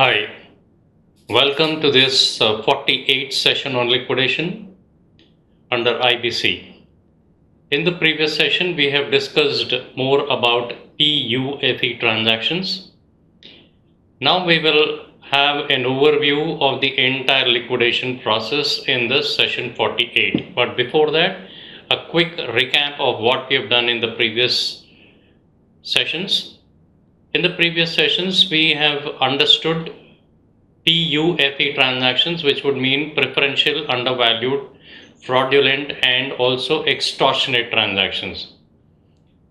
Hi, welcome to this 48th session on liquidation under IBC. In the previous session, we have discussed more about PUFE transactions. Now we will have an overview of the entire liquidation process in this session 48. But before that, a quick recap of what we have done in the previous sessions. In the previous sessions, we have understood PUFE transactions, which would mean preferential, undervalued, fraudulent, and also extortionate transactions.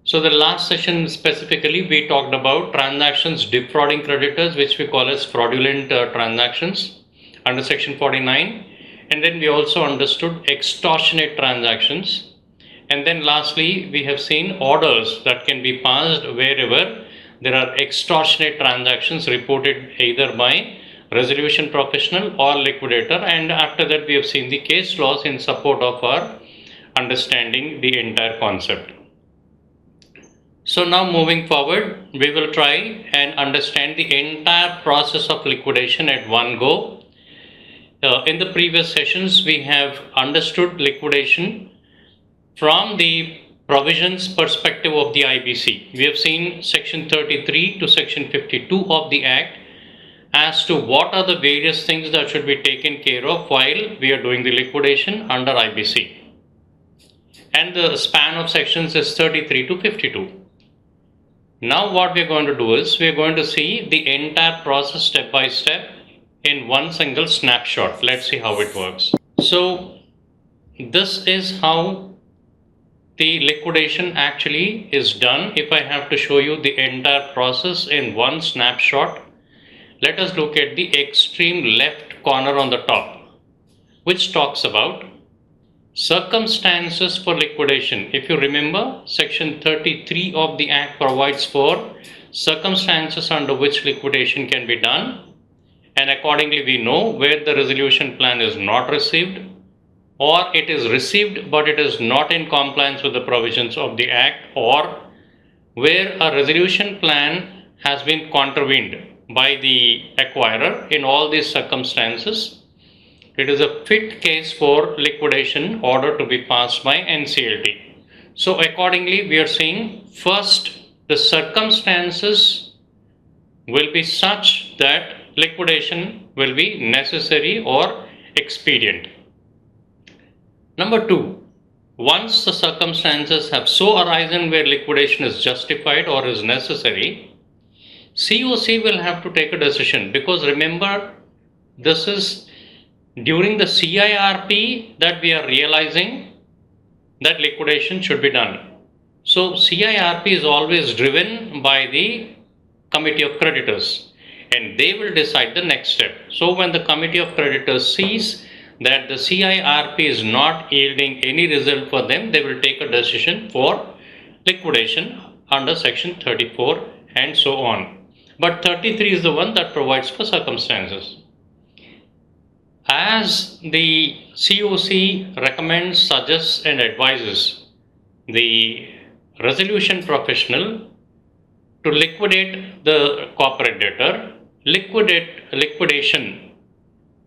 So the last session specifically, we talked about transactions defrauding creditors, which we call as fraudulent transactions under section 49. And then we also understood extortionate transactions. And then lastly, we have seen orders that can be passed wherever there are extortionate transactions reported either by resolution professional or liquidator, and after that we have seen the case laws in support of our understanding the entire concept. So now moving forward, we will try and understand the entire process of liquidation at one go. In the previous sessions, we have understood liquidation from the provisions perspective of the IBC. We have seen section 33 to section 52 of the Act as to what are the various things that should be taken care of while we are doing the liquidation under IBC. And the span of sections is 33 to 52. Now what we are going to do is we are going to see the entire process step by step in one single snapshot. Let's see how it works. So this is how the liquidation actually is done. If I have to show you the entire process in one snapshot, let us look at the extreme left corner on the top, which talks about circumstances for liquidation. If you remember, section 33 of the Act provides for circumstances under which liquidation can be done, and accordingly we know where the resolution plan is not received, or it is received but it is not in compliance with the provisions of the Act, or where a resolution plan has been contravened by the acquirer. In all these circumstances, it is a fit case for liquidation order to be passed by NCLT. So accordingly, we are saying first the circumstances will be such that liquidation will be necessary or expedient. Number two, once the circumstances have so arisen where liquidation is justified or is necessary, COC will have to take a decision, because remember, this is during the CIRP that we are realizing that liquidation should be done. So CIRP is always driven by the committee of creditors, and they will decide the next step. So when the committee of creditors sees that the CIRP is not yielding any result for them, they will take a decision for liquidation under section 34 and so on. But 33 is the one that provides for circumstances. As the COC recommends, suggests and advises the resolution professional to liquidate the corporate debtor, liquidation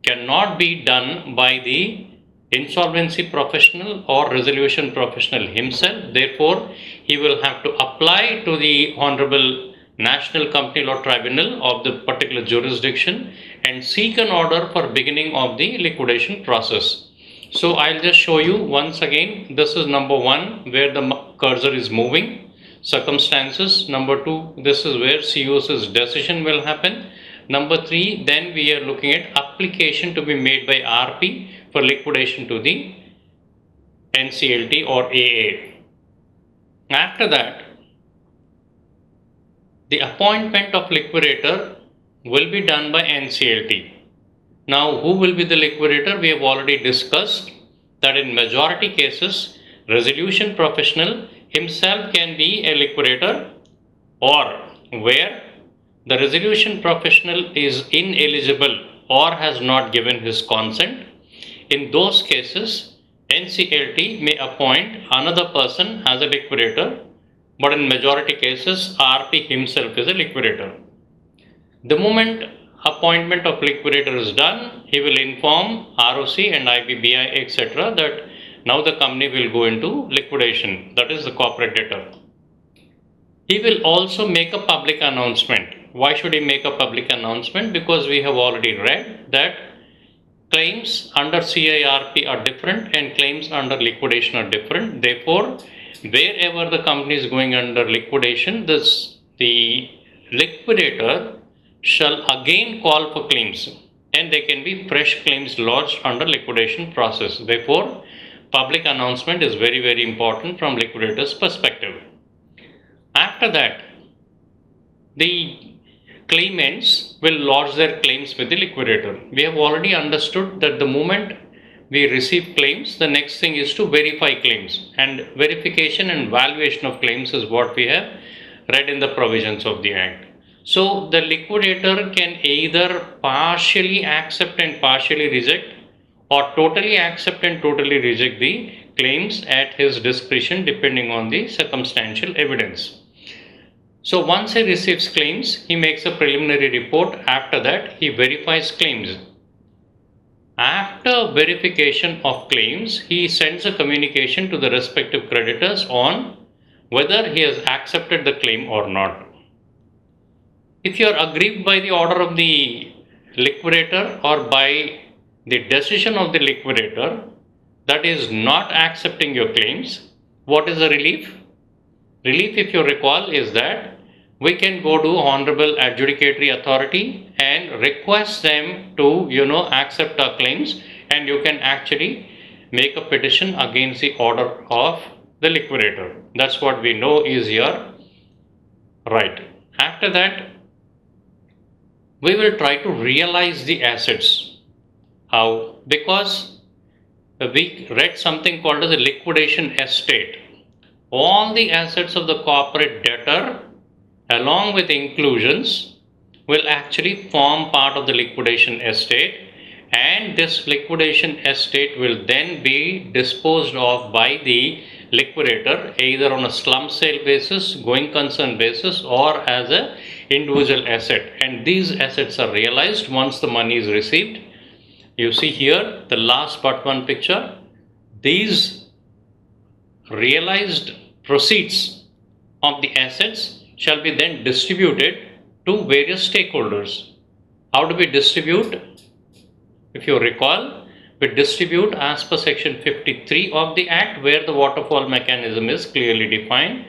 cannot be done by the insolvency professional or resolution professional himself. Therefore, he will have to apply to the Honorable National Company Law Tribunal of the particular jurisdiction and seek an order for beginning of the liquidation process. So I'll just show you once again. This is number one, where the cursor is moving, circumstances. Number two, this is where COC's decision will happen. Number three, then we are looking at application to be made by RP for liquidation to the NCLT or AA. After that, the appointment of liquidator will be done by NCLT. Now, who will be the liquidator? We have already discussed that in majority cases, resolution professional himself can be a liquidator, or where the resolution professional is ineligible or has not given his consent. In those cases, NCLT may appoint another person as a liquidator, but in majority cases, RP himself is a liquidator. The moment appointment of liquidator is done, he will inform ROC and IBBI, etc. that now the company will go into liquidation, that is the corporate debtor. He will also make a public announcement. Why should he make a public announcement? Because we have already read that claims under CIRP are different and claims under liquidation are different. Therefore, wherever the company is going under liquidation, the liquidator shall again call for claims, and there can be fresh claims lodged under liquidation process. Therefore, public announcement is very, very important from liquidator's perspective. After that, the claimants will lodge their claims with the liquidator. We have already understood that the moment we receive claims, the next thing is to verify claims, and verification and valuation of claims is what we have read in the provisions of the Act. So the liquidator can either partially accept and partially reject, or totally accept and totally reject the claims at his discretion depending on the circumstantial evidence. So once he receives claims, he makes a preliminary report. After that, he verifies claims. After verification of claims, he sends a communication to the respective creditors on whether he has accepted the claim or not. If you are aggrieved by the order of the liquidator or by the decision of the liquidator that is not accepting your claims, what is the relief? Relief, if you recall, is that we can go to Honorable Adjudicatory Authority and request them to, accept our claims, and you can actually make a petition against the order of the liquidator. That's what we know is your right. After that, we will try to realize the assets. How? Because we read something called as a liquidation estate. All the assets of the corporate debtor along with inclusions will actually form part of the liquidation estate, and this liquidation estate will then be disposed of by the liquidator either on a slump sale basis, going concern basis, or as a individual asset, and these assets are realized once the money is received. You see here the last but one picture. These realized proceeds of the assets shall be then distributed to various stakeholders. How do we distribute? If you recall, we distribute as per section 53 of the Act, where the waterfall mechanism is clearly defined,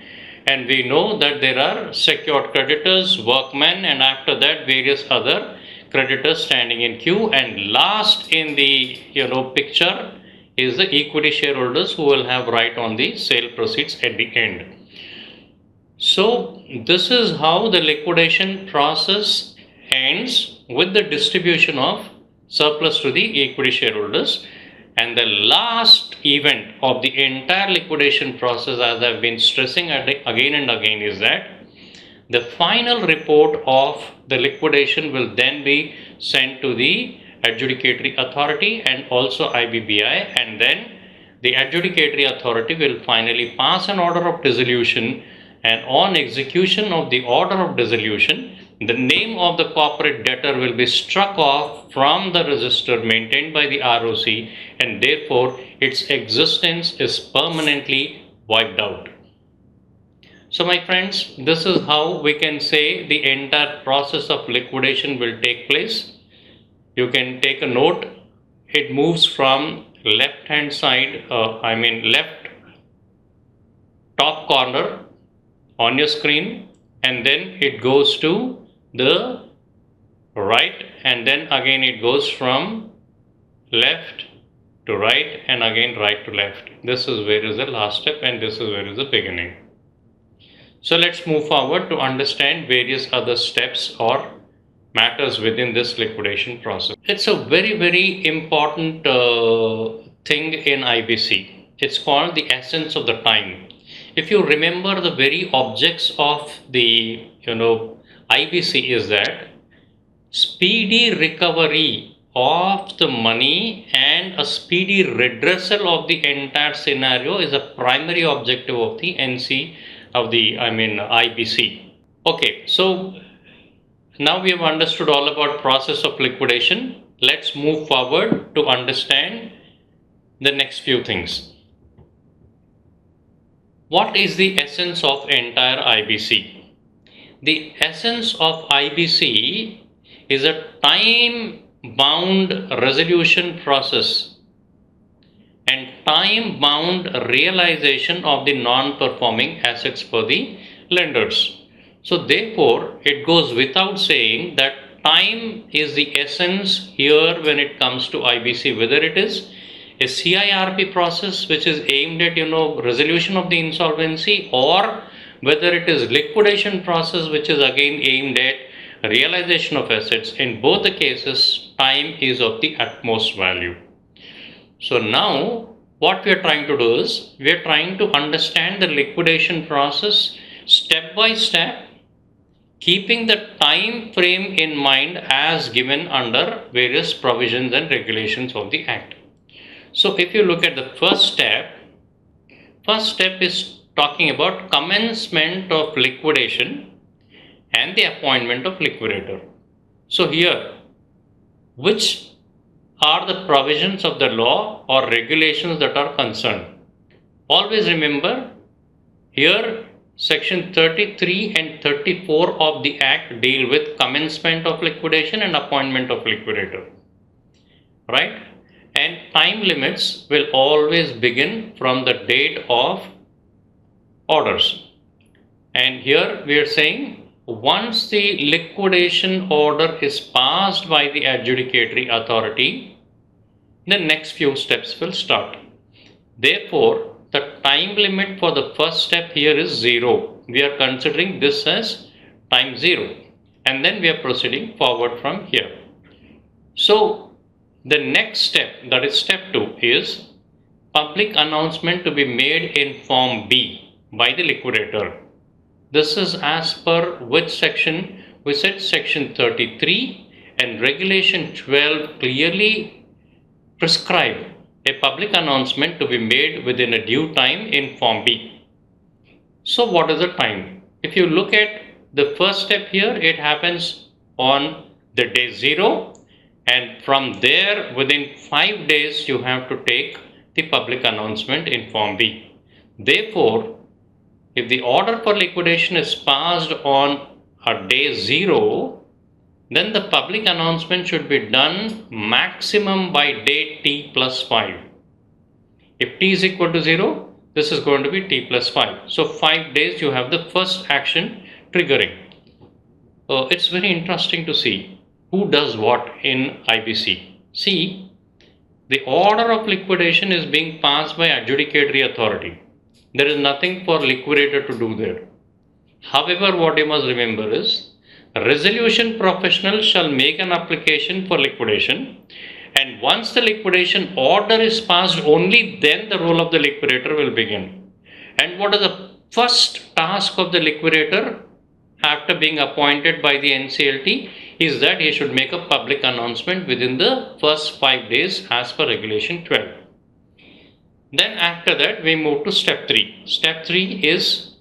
and we know that there are secured creditors, workmen, and after that various other creditors standing in queue, and last in the picture is the equity shareholders who will have right on the sale proceeds at the end. So this is how the liquidation process ends, with the distribution of surplus to the equity shareholders. And the last event of the entire liquidation process, as I've been stressing again and again, is that the final report of the liquidation will then be sent to the adjudicatory authority and also IBBI, and then the adjudicatory authority will finally pass an order of dissolution, and on execution of the order of dissolution, the name of the corporate debtor will be struck off from the register maintained by the ROC, and therefore its existence is permanently wiped out. So my friends, this is how we can say the entire process of liquidation will take place. You can take a note. It moves from left hand side, left top corner on your screen, and then it goes to the right, and then again it goes from left to right, and again right to left. This is where is the last step, and this is where is the beginning. So let's move forward to understand various other steps or matters within this liquidation process. It's a very, very important thing in IBC. It's called the essence of the time. If you remember, the very objects of the IBC is that speedy recovery of the money and a speedy redressal of the entire scenario is a primary objective of the IBC. Okay, so Now we have understood all about process of liquidation. Let's move forward to understand the next few things. What is the essence of entire IBC? The essence of IBC is a time-bound resolution process and time-bound realization of the non-performing assets for the lenders. So therefore, it goes without saying that time is the essence here when it comes to IBC, whether it is a CIRP process which is aimed at resolution of the insolvency, or whether it is liquidation process which is again aimed at realization of assets. In both the cases, time is of the utmost value. So now what we are trying to do is we are trying to understand the liquidation process step by step, keeping the time frame in mind as given under various provisions and regulations of the Act. So if you look at the first step is talking about commencement of liquidation and the appointment of liquidator. So here, which are the provisions of the law or regulations that are concerned? Always remember, here section 33 and 34 of the Act deal with commencement of liquidation and appointment of liquidator, right? And time limits will always begin from the date of orders. And here we are saying once the liquidation order is passed by the adjudicatory authority, the next few steps will start. Therefore, the time limit for the first step here is 0. We are considering this as time 0, and then we are proceeding forward from here. So the next step, that is step 2, is public announcement to be made in Form B by the liquidator. This is as per which section? We said section 33, and regulation 12 clearly prescribe a public announcement to be made within a due time in Form B. So what is the time? If you look at the first step here, it happens on the day 0. And from there, within 5 days, you have to take the public announcement in Form B. Therefore, if the order for liquidation is passed on a day 0, then the public announcement should be done maximum by day t plus 5. If t is equal to 0, this is going to be t plus 5. So 5 days you have the first action triggering. It's very interesting to see who does what in IBC. See, the order of liquidation is being passed by adjudicatory authority. There is nothing for liquidator to do there. However, what you must remember is, resolution professional shall make an application for liquidation, and once the liquidation order is passed, only then the role of the liquidator will begin. And what is the first task of the liquidator after being appointed by the NCLT is that he should make a public announcement within the first 5 days as per regulation 12. Then after that we move to step 3. Step 3 is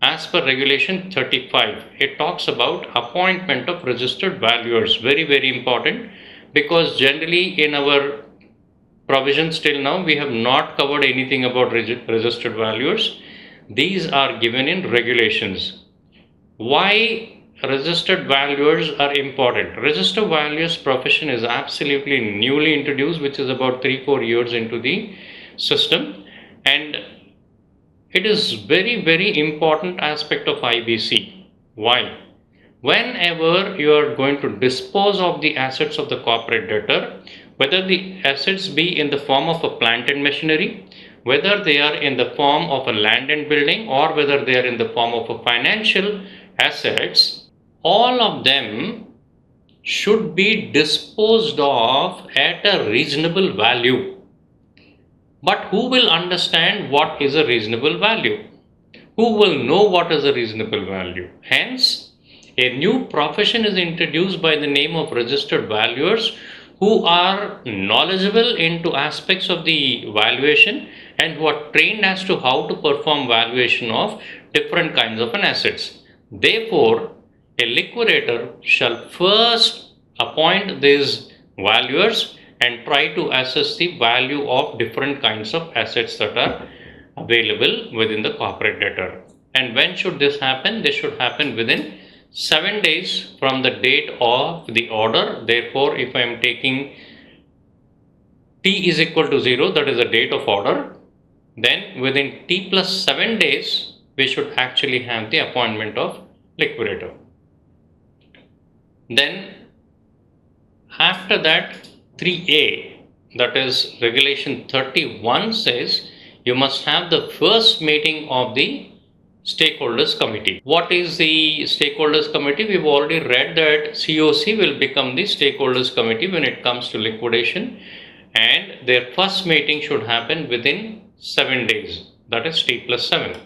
as per regulation 35. It talks about appointment of registered valuers. Very, very important, because generally in our provisions till now we have not covered anything about registered valuers. These are given in regulations. Why registered valuers are important? Registered valuers profession is absolutely newly introduced, which is about 3-4 years into the system, and it is very, very important aspect of IBC. Why? Whenever you are going to dispose of the assets of the corporate debtor, whether the assets be in the form of a plant and machinery, whether they are in the form of a land and building, or whether they are in the form of a financial assets, all of them should be disposed of at a reasonable value. But who will understand what is a reasonable value? Who will know what is a reasonable value? Hence, a new profession is introduced by the name of registered valuers, who are knowledgeable into aspects of the valuation and who are trained as to how to perform valuation of different kinds of assets. Therefore, a liquidator shall first appoint these valuers and try to assess the value of different kinds of assets that are available within the corporate debtor. And when should this happen? This should happen within 7 days from the date of the order. Therefore, if I am taking T is equal to 0, that is the date of order, then within T plus 7 days, we should actually have the appointment of liquidator. Then after that, 3A, that is regulation 31 says you must have the first meeting of the stakeholders committee. What is the stakeholders committee? We've already read that COC will become the stakeholders committee when it comes to liquidation, and their first meeting should happen within 7 days, that is T plus 7.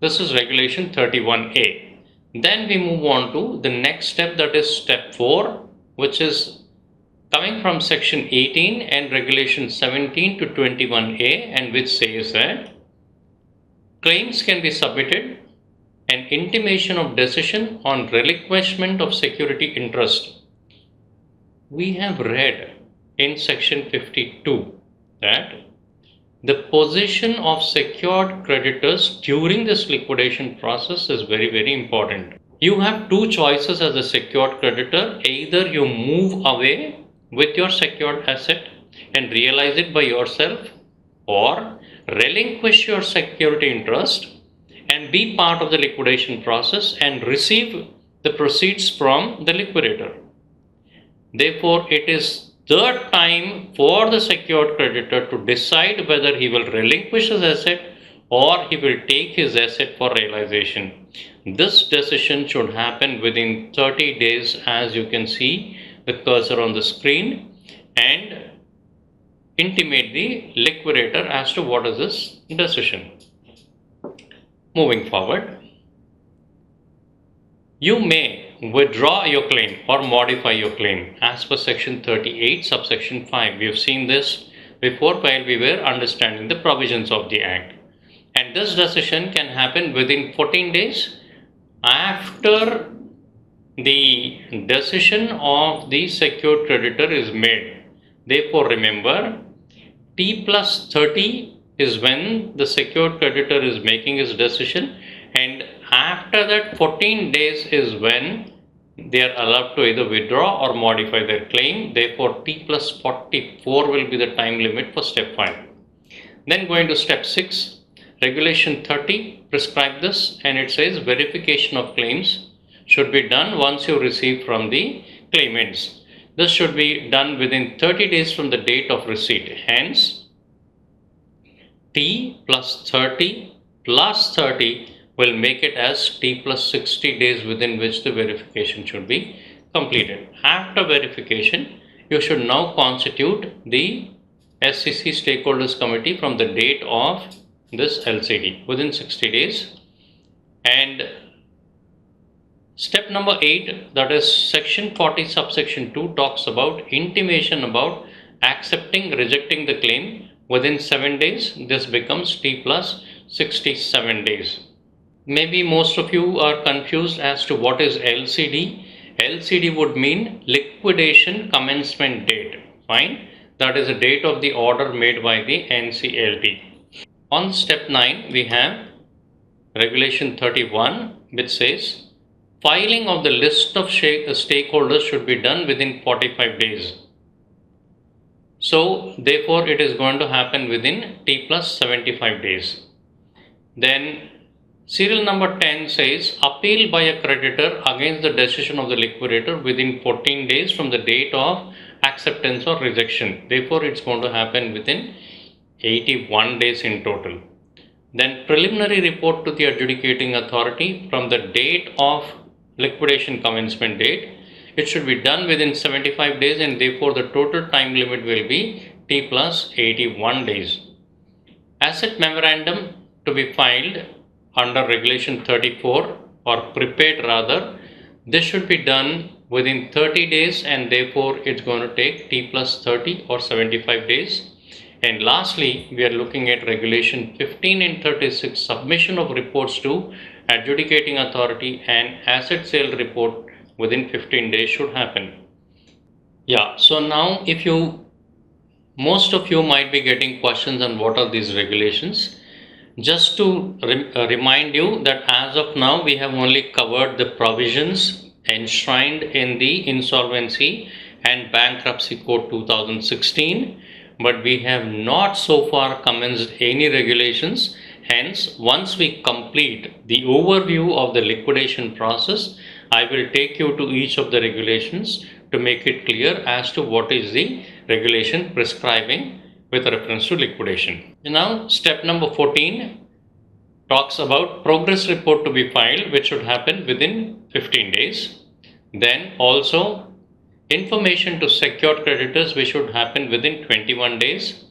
This is regulation 31A. Then we move on to the next step, that is step 4, which is coming from section 18 and regulation 17 to 21A, and which says that claims can be submitted, an intimation of decision on relinquishment of security interest. We have read in section 52 that the position of secured creditors during this liquidation process is very, very important. You have two choices as a secured creditor. Either you move away with your secured asset and realize it by yourself, or relinquish your security interest and be part of the liquidation process and receive the proceeds from the liquidator. Therefore, it is the time for the secured creditor to decide whether he will relinquish his asset or he will take his asset for realization. This decision should happen within 30 days, as you can see the cursor on the screen, and intimate the liquidator as to what is this decision. Moving forward, you may withdraw your claim or modify your claim as per section 38 subsection 5. We have seen this before while we were understanding the provisions of the act, and this decision can happen within 14 days after the decision of the secured creditor is made. Therefore, remember, T plus 30 is when the secured creditor is making his decision, and after that 14 days is when they are allowed to either withdraw or modify their claim. Therefore, T plus 44 will be the time limit for step 5. Then going to step 6, regulation 30 prescribe this, and it says verification of claims should be done once you receive from the claimants. This should be done within 30 days from the date of receipt. Hence, T plus 30 plus 30 will make it as T plus 60 days within which the verification should be completed. After verification, you should now constitute the SCC Stakeholders Committee from the date of this LCD within 60 days. And step number 8, that is section 40 subsection 2, talks about intimation about accepting, rejecting the claim within 7 days. This becomes T plus 67 days. Maybe most of you are confused as to what is LCD. LCD would mean liquidation commencement date. Fine. That is the date of the order made by the NCLT. On step 9, we have regulation 31, which says filing of the list of stakeholders should be done within 45 days. So, therefore, it is going to happen within T plus 75 days. Then, serial number 10 says appeal by a creditor against the decision of the liquidator within 14 days from the date of acceptance or rejection. Therefore, it's going to happen within 81 days in total. Then preliminary report to the adjudicating authority from the date of liquidation commencement date. It should be done within 75 days, and therefore the total time limit will be T plus 81 days. Asset memorandum to be filed under regulation 34 or prepared rather, this should be done within 30 days, and therefore it's going to take T plus 30 or 75 days. And lastly, we are looking at regulation 15 and 36, submission of reports to adjudicating authority and asset sale report within 15 days should happen. Yeah, so now most of you might be getting questions on what are these regulations. Just to remind you that as of now we have only covered the provisions enshrined in the Insolvency and Bankruptcy Code 2016, but we have not so far commenced any regulations. Hence, once we complete the overview of the liquidation process, I will take you to each of the regulations to make it clear as to what is the regulation prescribing with reference to liquidation. Now, step number 14 talks about progress report to be filed, which should happen within 15 days. Then also information to secured creditors, which should happen within 21 days.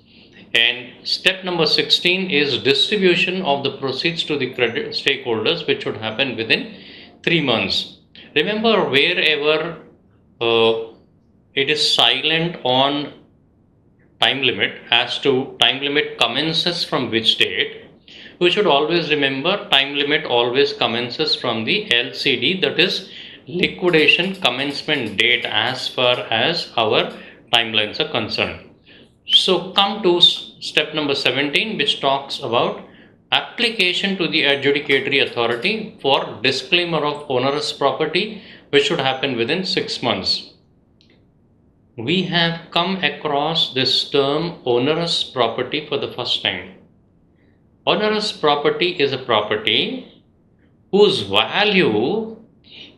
And step number 16 is distribution of the proceeds to the credit stakeholders, which should happen within 3 months. Remember, wherever it is silent on time limit as to time limit commences from which date, we should always remember time limit always commences from the LCD, that is liquidation commencement date, as far as our timelines are concerned. So come to step number 17, which talks about application to the adjudicatory authority for disclaimer of onerous property, which should happen within 6 months. We have come across this term onerous property for the first time. Onerous property is a property whose value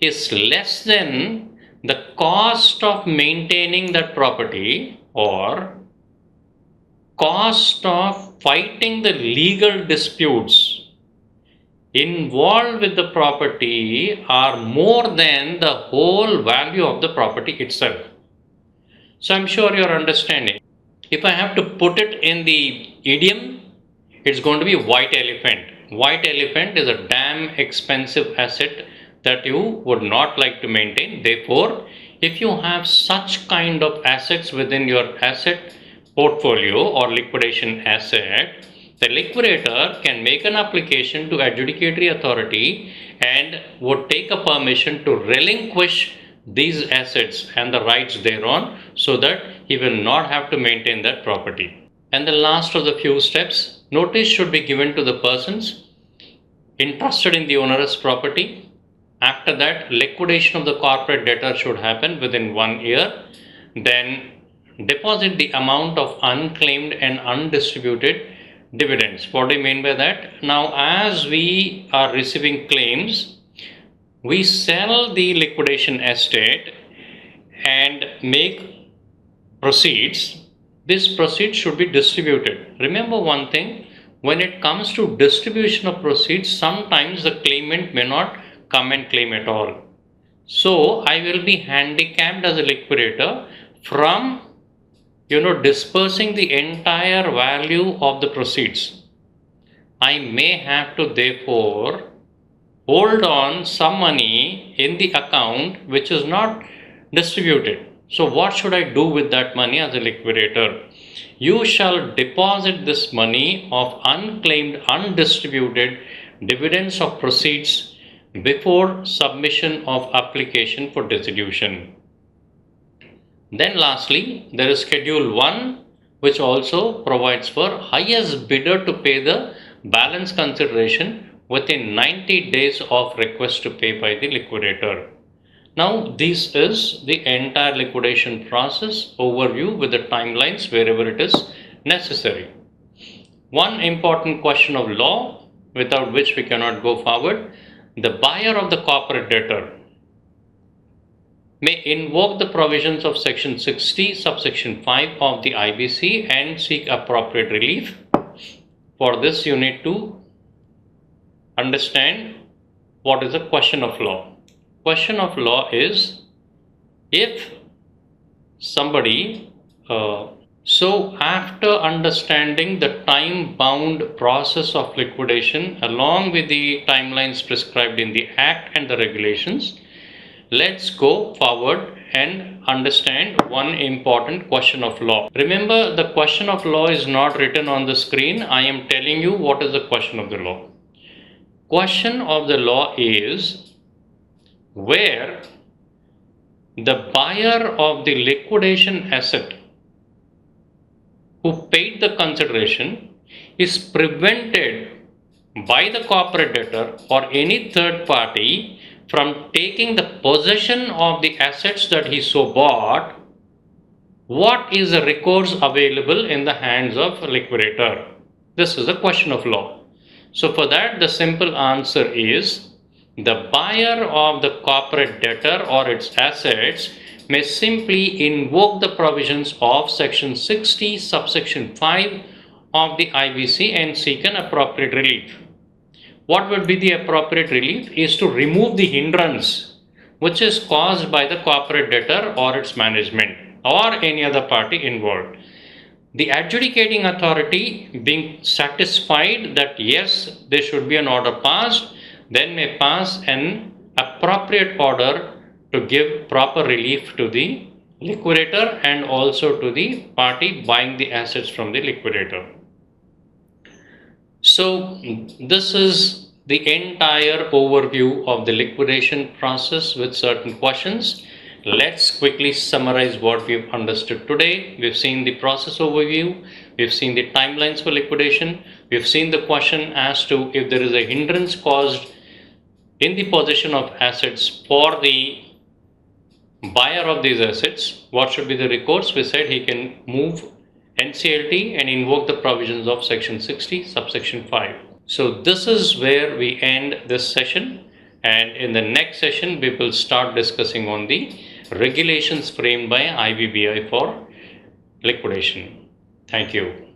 is less than the cost of maintaining that property or cost of fighting the legal disputes involved with the property are more than the whole value of the property itself. So I'm sure you're understanding. If I have to put it in the idiom, it's going to be white elephant. White elephant is a damn expensive asset that you would not like to maintain. Therefore, if you have such kind of assets within your asset portfolio or liquidation asset, the liquidator can make an application to adjudicatory authority and would take a permission to relinquish these assets and the rights thereon, so that he will not have to maintain that property. And the last of the few steps, notice should be given to the persons interested in the onerous property. After that, liquidation of the corporate debtor should happen within 1 year. Then deposit the amount of unclaimed and undistributed dividends. What do you mean by that? Now, as we are receiving claims, we sell the liquidation estate and make proceeds. This proceeds should be distributed. Remember one thing, when it comes to distribution of proceeds, sometimes the claimant may not come and claim at all. So I will be handicapped as a liquidator from dispersing the entire value of the proceeds. I may have to therefore hold on some money in the account which is not distributed. So what should I do with that money as a liquidator? You shall deposit this money of unclaimed, undistributed dividends of proceeds before submission of application for dissolution. Then lastly, there is Schedule 1, which also provides for highest bidder to pay the balance consideration within 90 days of request to pay by the liquidator. Now, this is the entire liquidation process overview with the timelines wherever it is necessary. One important question of law, without which we cannot go forward: the buyer of the corporate debtor may invoke the provisions of section 60 subsection 5 of the IBC and seek appropriate relief. For this, you need to understand what is a question of law. Question of law is if somebody, so after understanding the time-bound process of liquidation along with the timelines prescribed in the Act and the regulations, let's go forward and understand one important question of law. Remember, the question of law is not written on the screen. I am telling you what is the question of the law. question of the law is where the buyer of the liquidation asset who paid the consideration is prevented by the corporate debtor or any third party from taking the possession of the assets that he so bought, what is the recourse available in the hands of a liquidator? This is a question of law. So for that, the simple answer is the buyer of the corporate debtor or its assets may simply invoke the provisions of section 60 subsection 5 of the IBC and seek an appropriate relief. What would be the appropriate relief is to remove the hindrance which is caused by the corporate debtor or its management or any other party involved. The adjudicating authority being satisfied that yes, there should be an order passed, then may pass an appropriate order to give proper relief to the liquidator and also to the party buying the assets from the liquidator. So this is the entire overview of the liquidation process with certain questions. Let's quickly summarize what we've understood today. We've seen the process overview, we've seen the timelines for liquidation, we've seen the question as to if there is a hindrance caused in the possession of assets for the buyer of these assets, what should be the recourse? We said he can move NCLT and invoke the provisions of section 60 subsection 5. So this is where we end this session, and in the next session we will start discussing on the regulations framed by IBBI for liquidation. Thank you.